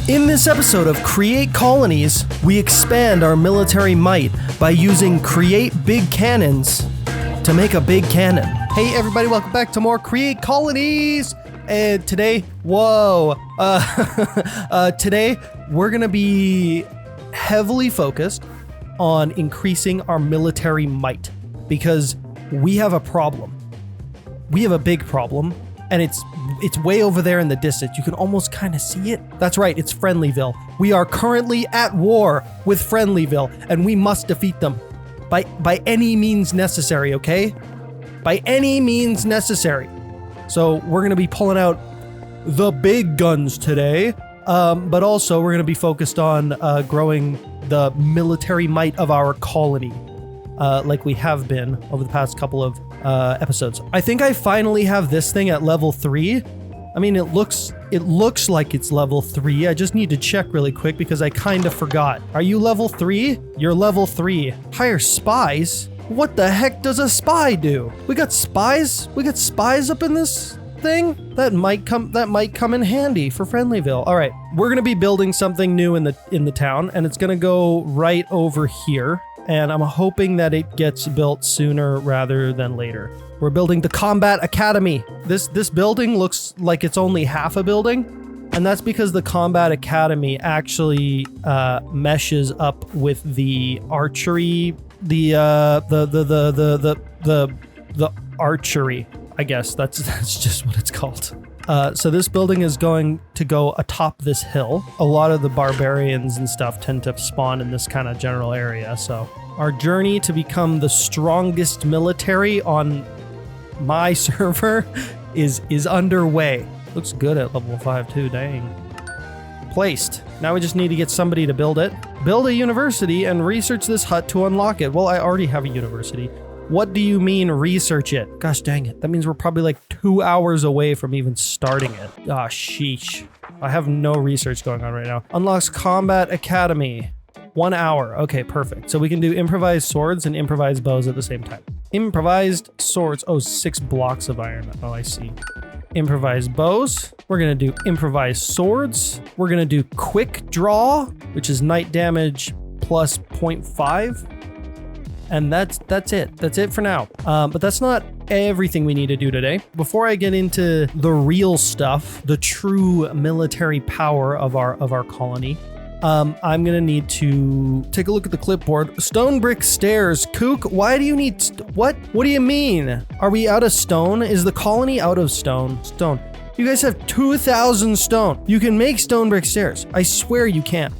In this episode of Create Colonies, we expand our military might by using Create Big Cannons to make a big cannon. Hey everybody, welcome back to more Create Colonies! And today, today we're gonna be heavily focused on increasing our military might because we have a problem. We have a big problem, and it's way over there in the distance. You can almost kind of see it. That's right, it's Friendlyville. We are currently at war with Friendlyville, and we must defeat them by any means necessary, okay? By any means necessary. So we're going to be pulling out the big guns today, but also we're going to be focused on growing the military might of our colony, like we have been over the past couple of episodes. I think I finally have this thing at level 3. I mean, it looks like it's level 3. I just need to check really quick because I kind of forgot. Are you level 3? You're level 3. Hire spies? What the heck does a spy do? We got spies? We got spies up in this thing? That might come in handy for Friendlyville. All right, we're gonna be building something new in the town, and it's gonna go right over here. And I'm hoping that it gets built sooner rather than later. We're building the Combat Academy. This building looks like it's only half a building, and that's because the Combat Academy actually meshes up with the archery, the archery. I guess that's just what it's called. So this building is going to go atop this hill. A lot of the barbarians and stuff tend to spawn in this kind of general area. So our journey to become the strongest military on my server is underway. Looks good at level 5 too, dang. Placed. Now we just need to get somebody to build it. Build a university and research this hut to unlock it. Well, I already have a university. What do you mean research it? Gosh dang it. That means we're probably like 2 hours away from even starting it. Ah, sheesh. I have no research going on right now. Unlocks Combat Academy. 1 hour. Okay, perfect. So we can do improvised swords and improvised bows at the same time. Improvised swords. Oh, 6 blocks of iron. Oh, I see. Improvised bows. We're going to do improvised swords. We're going to do quick draw, which is night damage plus 0.5. And that's it. That's it for now. But that's not everything we need to do today. Before I get into the real stuff, the true military power of our colony, I'm gonna need to take a look at the clipboard. Stone brick stairs. Kook, why do you need what? What do you mean? Are we out of stone? Is the colony out of stone? Stone. You guys have 2,000 stone. You can make stone brick stairs. I swear you can't.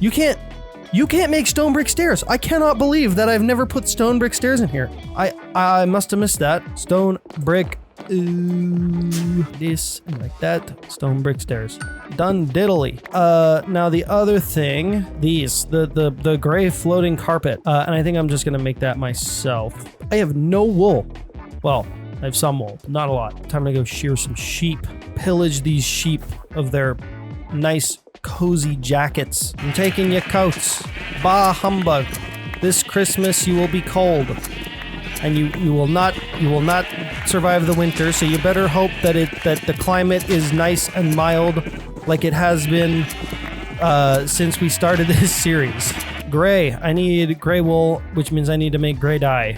You can't make stone brick stairs. I cannot believe that I've never put stone brick stairs in here. I must have missed that. Stone brick. This and like that. Stone brick stairs. Done diddly. Now the other thing, the gray floating carpet. And I think I'm just gonna make that myself. I have no wool. Well, I have some wool, but not a lot. Time to go shear some sheep. Pillage these sheep of their nice cozy jackets. I'm taking your coats. Bah humbug. This Christmas you will be cold. And you will not survive the winter, so you better hope that the climate is nice and mild like it has been since we started this series. Gray. I need gray wool, which means I need to make gray dye.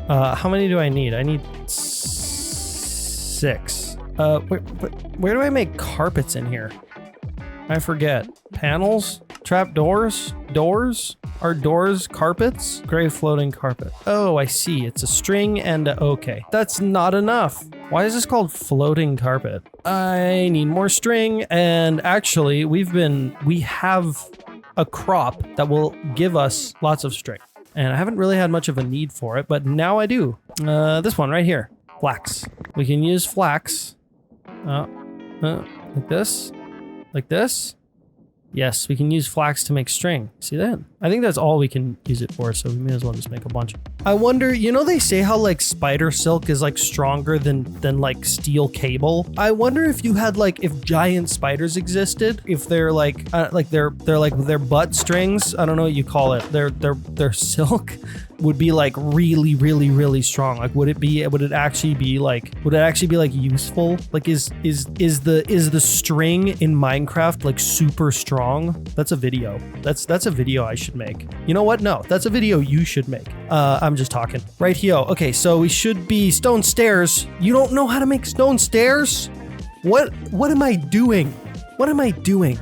How many do I need? I need 6. Where do I make carpets in here? I forget. Panels? Trap doors? Doors? Are doors carpets? Gray floating carpet. Oh, I see. It's a string and okay. That's not enough. Why is this called floating carpet? I need more string, and actually we have a crop that will give us lots of string. And I haven't really had much of a need for it, but now I do. This one right here. Flax. We can use flax. Like this. Like this. Yes, we can use flax to make string. See that? I think that's all we can use it for, so we may as well just make a bunch. I wonder, you know, they say how like spider silk is like stronger than like steel cable. I wonder if you had like, if giant spiders existed, if they're like they're like their butt strings. I don't know what you call it. Their silk would be like really, really, really strong? Like, would it actually be like useful? Like, is the string in Minecraft like super strong? That's a video. That's a video I should make. You know what? No, that's a video you should make. I'm just talking. Right here. Okay, so we should be stone stairs. You don't know how to make stone stairs? What am I doing? What am I doing?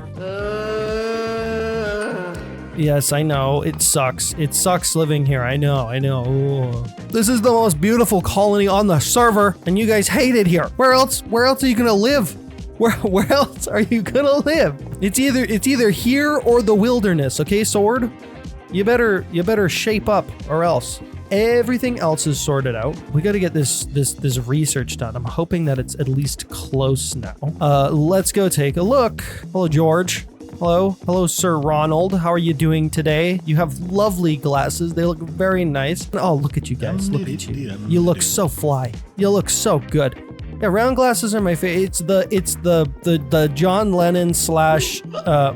Yes, I know. It sucks. It sucks living here. I know. Ooh. This is the most beautiful colony on the server, and you guys hate it here. Where else are you gonna live? Where else are you gonna live? It's either here or the wilderness, okay, Sword? You better shape up or else. Everything else is sorted out. We got to get this research done. I'm hoping that it's at least close now. Let's go take a look. Hello, George. Hello, Sir Ronald. How are you doing today? You have lovely glasses. They look very nice. Oh, look at you guys. Look at you. You look so fly. You look so good. Yeah, round glasses are my favorite. It's the John Lennon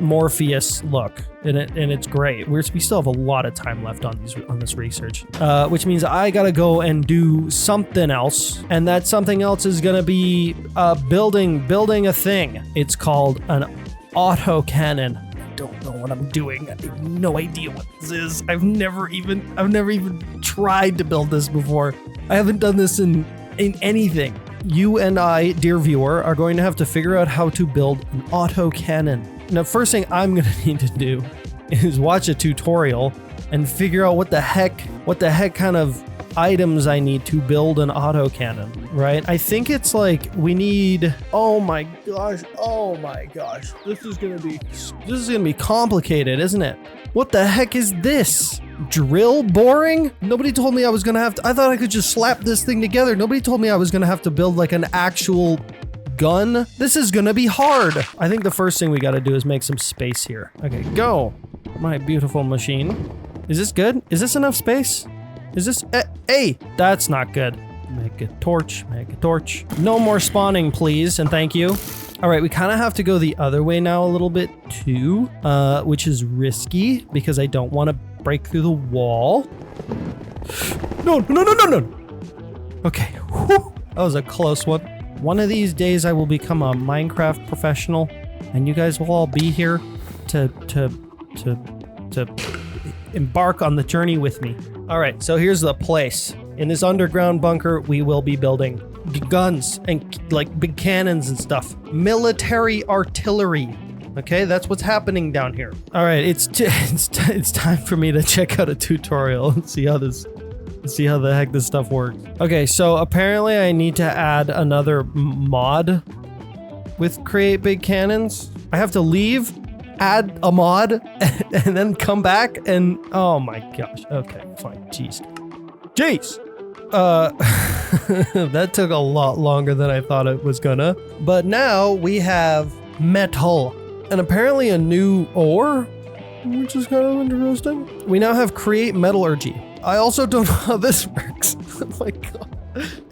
/ Morpheus look, and it's great. We still have a lot of time left on this research, which means I gotta go and do something else, and that something else is gonna be building a thing. It's called an autocannon. I don't know what I'm doing. I have no idea what this is. I've never even tried to build this before. I haven't done this in anything. You and I, dear viewer, are going to have to figure out how to build an autocannon. Now, first thing I'm going to need to do is watch a tutorial and figure out what the heck kind of items I need to build an autocannon, right? I think it's like we need, oh my gosh. This is going to be complicated, isn't it? What the heck is this? Drill boring? Nobody told me I was gonna have to. I thought I could just slap this thing together. Nobody told me I was gonna have to build like an actual gun. This is gonna be hard. I think the first thing we gotta do is make some space here. Okay, go. My beautiful machine. Is this good? Is this enough space? Is this, hey, that's not good. Make a torch. No more spawning, please, and thank you. All right, we kind of have to go the other way now a little bit too, which is risky because I don't want to break through the wall. No. Okay, whew. That was a close one. One of these days I will become a Minecraft professional and you guys will all be here to embark on the journey with me. All right, so here's the place. In this underground bunker, we will be building guns and like big cannons and stuff. Military artillery. Okay, that's what's happening down here. All right, it's time for me to check out a tutorial and see how the heck this stuff works. Okay, so apparently I need to add another mod with create big cannons. I have to leave, add a mod, and then come back and oh my gosh. Okay, fine. Jeez. That took a lot longer than I thought it was gonna. But now we have metal. And apparently a new ore, which is kind of interesting. We now have create metallurgy. I also don't know how this works. Oh my god.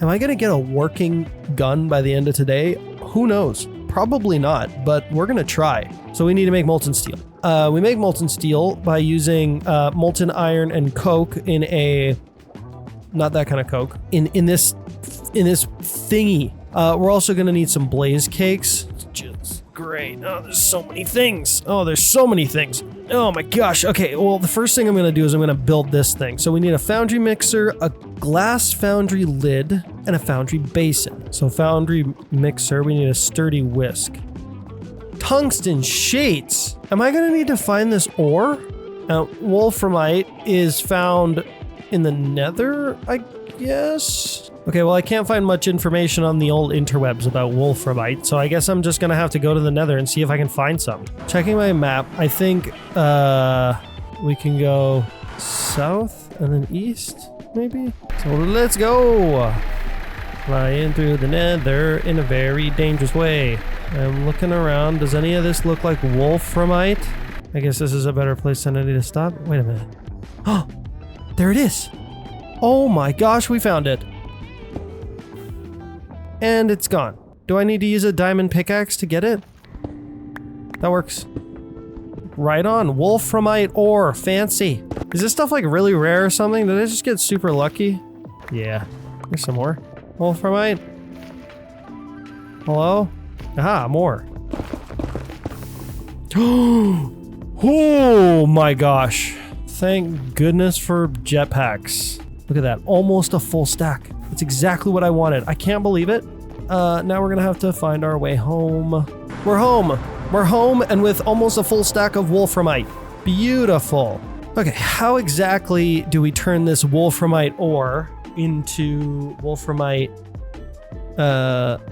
Am I gonna get a working gun by the end of today? Who knows? Probably not, but we're gonna try. So we need to make molten steel. We make molten steel by using molten iron and coke in a, not that kind of coke, in this thingy. We're also gonna need some blaze cakes. Just great. Oh, there's so many things. Oh my gosh. Okay, well, the first thing I'm gonna do is I'm gonna build this thing. So we need a foundry mixer, a glass foundry lid, and a foundry basin. So foundry mixer, we need a sturdy whisk. Tungsten sheets. Am I gonna need to find this ore? Now, wolframite is found in the nether, I guess? Okay, well, I can't find much information on the old interwebs about wolframite, so I guess I'm just gonna have to go to the nether and see if I can find some. Checking my map, I think we can go south and then east, maybe? So let's go! Flying through the nether in a very dangerous way. I'm looking around. Does any of this look like wolframite? I guess this is a better place than I need to stop. Wait a minute. Oh, there it is. Oh my gosh, we found it. And it's gone. Do I need to use a diamond pickaxe to get it? That works. Right on. Wolframite ore. Fancy. Is this stuff like really rare or something? Did I just get super lucky? Yeah. Here's some more. Wolframite. Hello? Aha, more. Oh my gosh. Thank goodness for jetpacks. Look at that. Almost a full stack. That's exactly what I wanted. I can't believe it. Now we're gonna have to find our way home. We're home. We're home and with almost a full stack of wolframite. Beautiful. Okay, how exactly do we turn this wolframite ore into wolframite?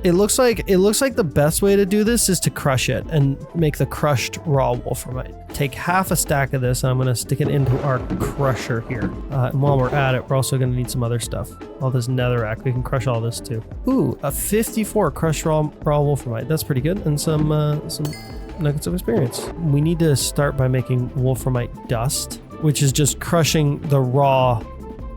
It looks like the best way to do this is to crush it and make the crushed raw wolframite. Take half a stack of this and I'm gonna stick it into our crusher here. And while we're at it, we're also gonna need some other stuff. All this netherrack, we can crush all this too. Ooh, a 54 crushed raw wolframite. That's pretty good. And some nuggets of experience. We need to start by making wolframite dust, which is just crushing the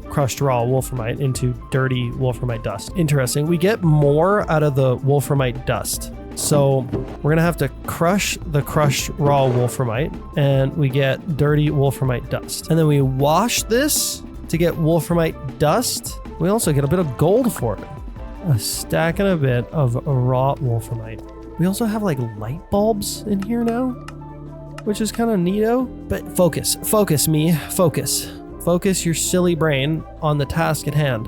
crushed raw wolframite into dirty wolframite dust. Interesting. We get more out of the wolframite dust. So we're gonna have to crush the crushed raw wolframite and we get dirty wolframite dust. And then we wash this to get wolframite dust. We also get a bit of gold for it. A stack and a bit of raw wolframite. We also have like light bulbs in here now, which is kind of neato. But focus your silly brain on the task at hand.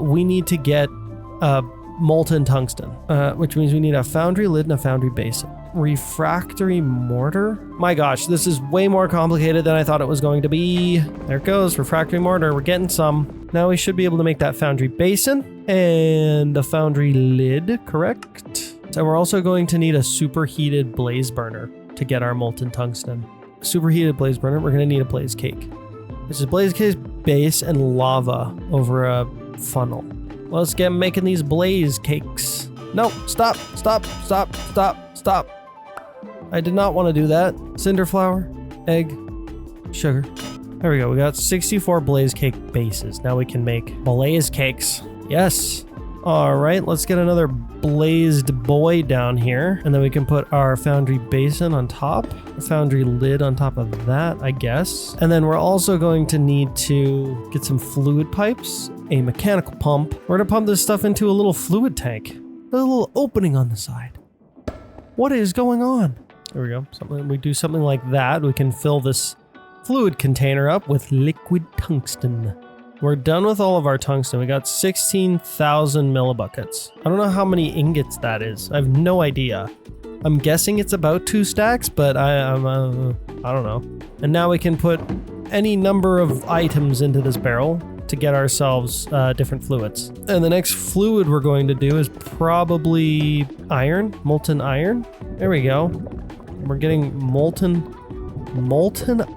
We need to get molten tungsten, which means we need a foundry lid and a foundry basin. Refractory mortar? My gosh, this is way more complicated than I thought it was going to be. There it goes, refractory mortar, we're getting some. Now we should be able to make that foundry basin and the foundry lid, correct? And we're also going to need a superheated blaze burner to get our molten tungsten. Superheated blaze burner, we're gonna need a blaze cake. This is blaze cake base and lava over a funnel. Let's get making these blaze cakes. No, stop. I did not want to do that. Cinder flour, egg, sugar. There we go. We got 64 blaze cake bases. Now we can make blaze cakes. Yes. All right, let's get another blazed boy down here. And then we can put our foundry basin on top, a foundry lid on top of that, I guess. And then we're also going to need to get some fluid pipes, a mechanical pump. We're gonna pump this stuff into a little fluid tank. There's a little opening on the side. What is going on? There we go. We do something like that. We can fill this fluid container up with liquid tungsten. We're done with all of our tungsten. We got 16,000 millibuckets. I don't know how many ingots that is. I have no idea. I'm guessing it's about 2 stacks, but I don't know. And now we can put any number of items into this barrel to get ourselves different fluids. And the next fluid we're going to do is probably iron, molten iron. There we go. We're getting molten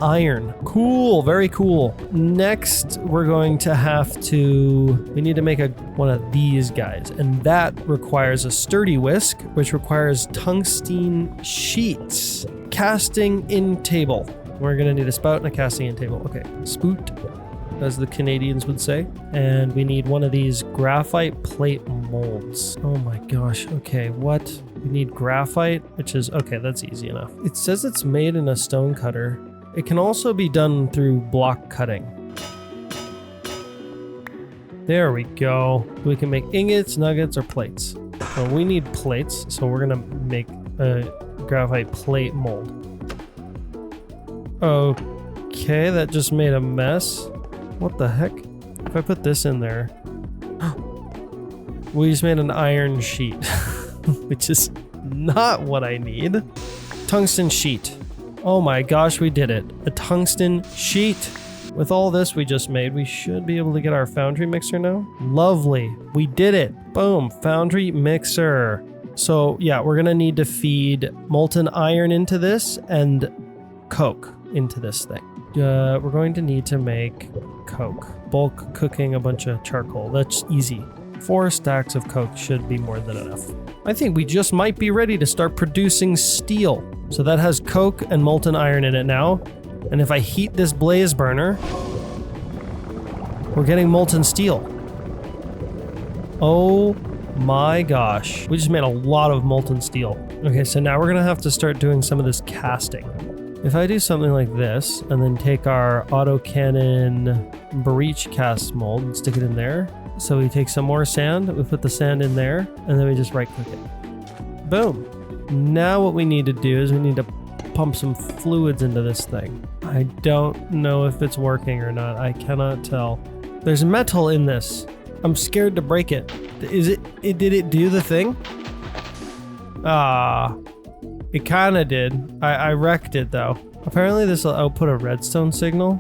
iron. Cool, very cool. Next, we're going to we need to make one of these guys, and that requires a sturdy whisk, which requires tungsten sheets. Casting in table. We're gonna need a spout and a casting in table. Okay, spoot, as the Canadians would say. And we need one of these graphite plate molds. Oh my gosh, okay, what? We need graphite, which is, okay, that's easy enough. It says it's made in a stone cutter. It can also be done through block cutting. There we go. We can make ingots, nuggets, or plates. So we need plates, so we're gonna make a graphite plate mold. Okay, that just made a mess. What the heck? If I put this in there, we just made an iron sheet, which is not what I need. Tungsten sheet. Oh my gosh, we did it. A tungsten sheet. With all this we just made, we should be able to get our foundry mixer now. Lovely. We did it. Boom. Foundry mixer. So yeah, we're gonna need to feed molten iron into this and coke into this thing. We're going to need to make coke. Bulk cooking a bunch of charcoal. That's easy. 4 stacks of coke should be more than enough. I think we just might be ready to start producing steel. So that has coke and molten iron in it now. And if I heat this blaze burner, we're getting molten steel. Oh my gosh. We just made a lot of molten steel. Okay, so now we're gonna have to start doing some of this casting. If I do something like this and then take our autocannon breach cast mold and stick it in there. So we take some more sand, we put the sand in there, and then we just right click it. Boom. Now what we need to do is we need to pump some fluids into this thing. I don't know if it's working or not. I cannot tell. There's metal in this. I'm scared to break it. Did it do the thing? It kind of did. I wrecked it though. Apparently this will output a redstone signal.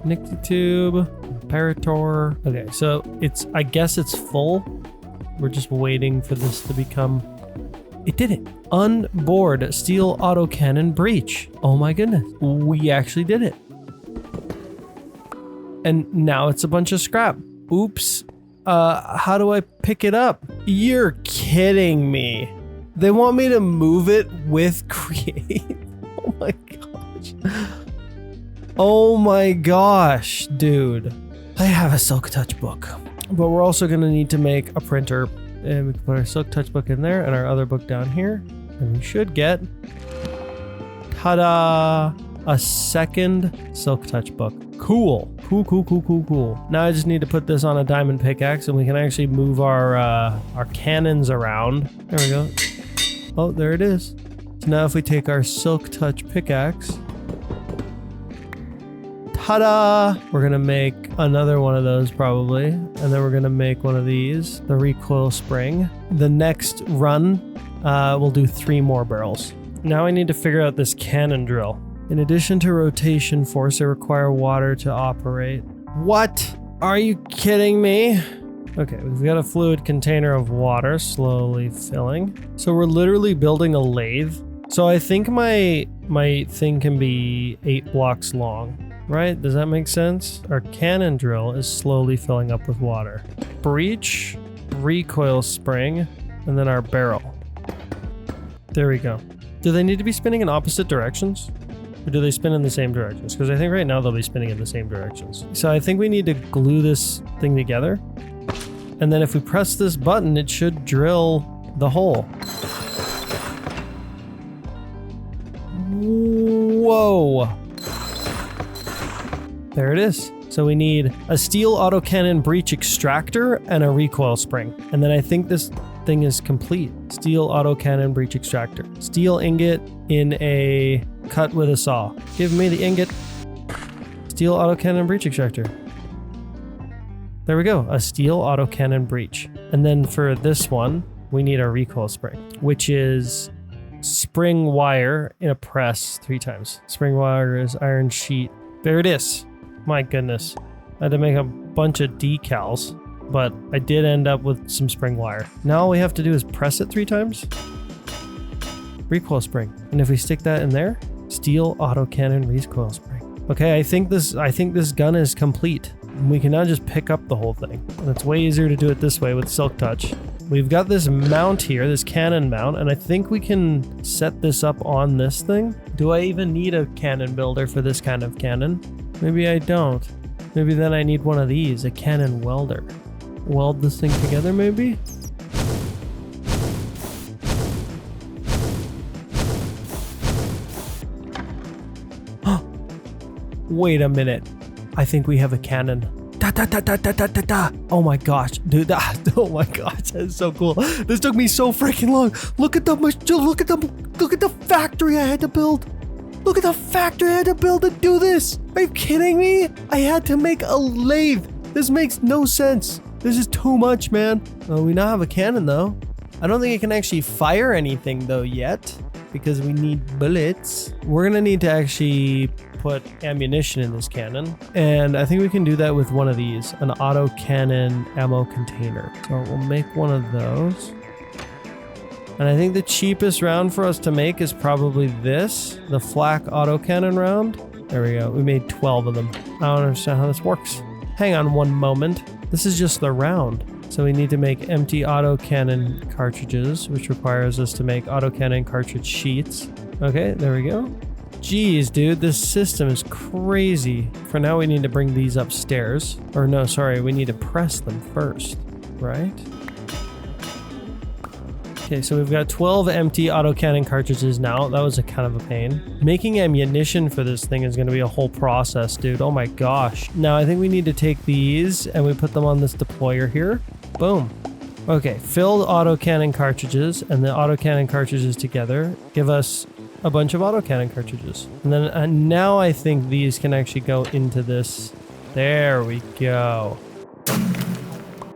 Nictitube, Imperator. Okay, so I guess it's full. We're just waiting for this to become... It did it. Unboard steel autocannon breach. Oh my goodness. We actually did it. And now it's a bunch of scrap. Oops. How do I pick it up? You're kidding me. They want me to move it with create. Oh my gosh. Oh my gosh, dude. I have a Silk Touch book, but we're also gonna need to make a printer, and we can put our Silk Touch book in there and our other book down here. And we should get, ta-da, a second Silk Touch book. Cool. Cool. Now I just need to put this on a diamond pickaxe and we can actually move our cannons around. There we go. Oh, there it is. So now if we take our Silk Touch pickaxe, ta-da! We're gonna make another one of those probably. And then we're gonna make one of these, the recoil spring. The next run, we'll do 3 more barrels. Now I need to figure out this cannon drill. In addition to rotation force, they require water to operate. What? Are you kidding me? Okay, we've got a fluid container of water slowly filling. So we're literally building a lathe. So I think my thing can be 8 blocks long, right? Does that make sense? Our cannon drill is slowly filling up with water. Breach, recoil spring, and then our barrel. There we go. Do they need to be spinning in opposite directions? Or do they spin in the same directions? Because I think right now they'll be spinning in the same directions. So I think we need to glue this thing together. And then if we press this button, it should drill the hole. Whoa. There it is. So we need a steel autocannon breach extractor and a recoil spring. And then I think this thing is complete. Steel autocannon breach extractor. Steel ingot in a cut with a saw. Give me the ingot. Steel autocannon breach extractor. There we go. A steel autocannon breach. And then for this one, we need a recoil spring, which is spring wire in a press 3 times. Spring wire is iron sheet. There it is. My goodness. I had to make a bunch of decals, but I did end up with some spring wire. Now all we have to do is press it 3 times. Recoil spring. And if we stick that in there, steel autocannon recoil spring. Okay, I think this gun is complete. We can now just pick up the whole thing. And it's way easier to do it this way with Silk Touch. We've got this mount here, this cannon mount, and I think we can set this up on this thing. Do I even need a cannon builder for this kind of cannon? Maybe I don't. Maybe then I need one of these, a cannon welder. Weld this thing together maybe? Wait a minute. I think we have a cannon. Da, da, da, da, da, da, da, da. Oh my gosh, dude. Oh my gosh, that's so cool. This took me so freaking long. Look at the factory I had to build. Look at the factory I had to build to do this. Are you kidding me? I had to make a lathe. This makes no sense. This is too much, man. Oh, we now have a cannon though. I don't think it can actually fire anything though yet, because we need bullets. We're gonna need to actually put ammunition in this cannon, and I think we can do that with one of these, an autocannon ammo container. So we'll make one of those. And I think the cheapest round for us to make is probably this, the flak autocannon round. There we go. We made 12 of them. I don't understand how this works. Hang on one moment. This is just the round. So we need to make empty autocannon cartridges, which requires us to make autocannon cartridge sheets. Okay, there we go. Jeez, dude, this system is crazy. For now, we need to bring these upstairs. Or no, sorry, we need to press them first, right? Okay, so we've got 12 empty autocannon cartridges now. That was a kind of a pain. Making ammunition for this thing is going to be a whole process, dude. Oh my gosh. Now I think we need to take these and we put them on this deployer here. Boom. Okay, filled autocannon cartridges and the autocannon cartridges together give us a bunch of autocannon cartridges. And then now I think these can actually go into this. There we go.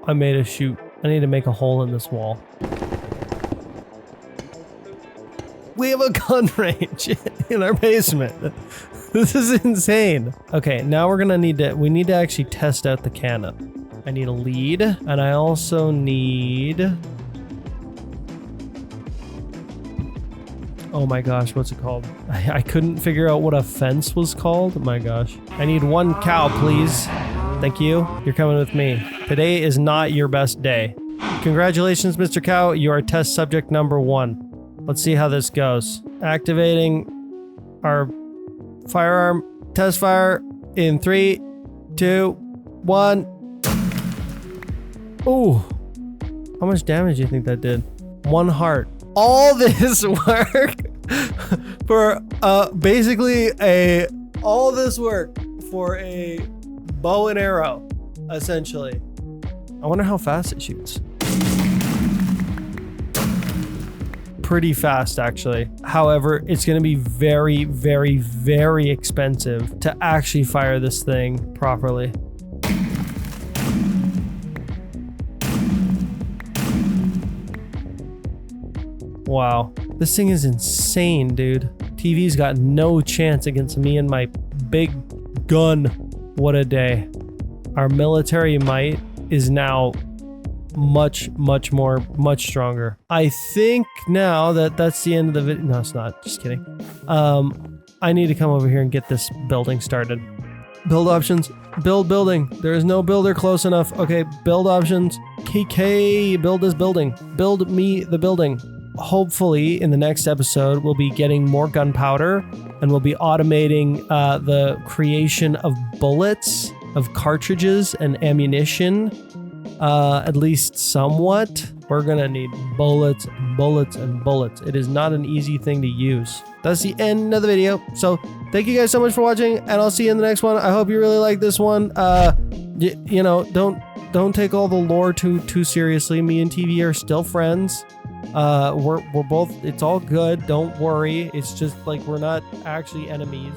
I made a chute. I need to make a hole in this wall. We have a gun range in our basement. This is insane. Okay, now we're gonna need to actually test out the cannon. I need a lead, and I also need... Oh my gosh, what's it called? I couldn't figure out what a fence was called. Oh my gosh. I need 1 cow, please. Thank you. You're coming with me. Today is not your best day. Congratulations, Mr. Cow. You are test subject number 1. Let's see how this goes. Activating our firearm. Test fire in 3, 2, 1. Ooh. How much damage do you think that did? 1 heart. All this work for basically all this work for a bow and arrow, essentially. I wonder how fast it shoots. Pretty fast, actually. However, it's going to be very, very, very expensive to actually fire this thing properly. Wow. This thing is insane, dude. TV's got no chance against me and my big gun. What a day. Our military might is now much stronger. I think now that that's the end of the video. No, it's not. Just kidding. I need to come over here and get this building started. Build options. Build building. There is no builder close enough. Okay, build options. KK, build this building. Build me the building. Hopefully in the next episode we'll be getting more gunpowder and we'll be automating the creation of bullets, of cartridges and ammunition, at least somewhat. We're gonna need bullets, bullets, and bullets. It is not an easy thing to use. That's the end of the video. So thank you guys so much for watching, and I'll see you in the next one. I hope you really like this one. You know, don't take all the lore too seriously. Me and TV are still friends. We're both, it's all good. Don't worry. It's just like we're not actually enemies.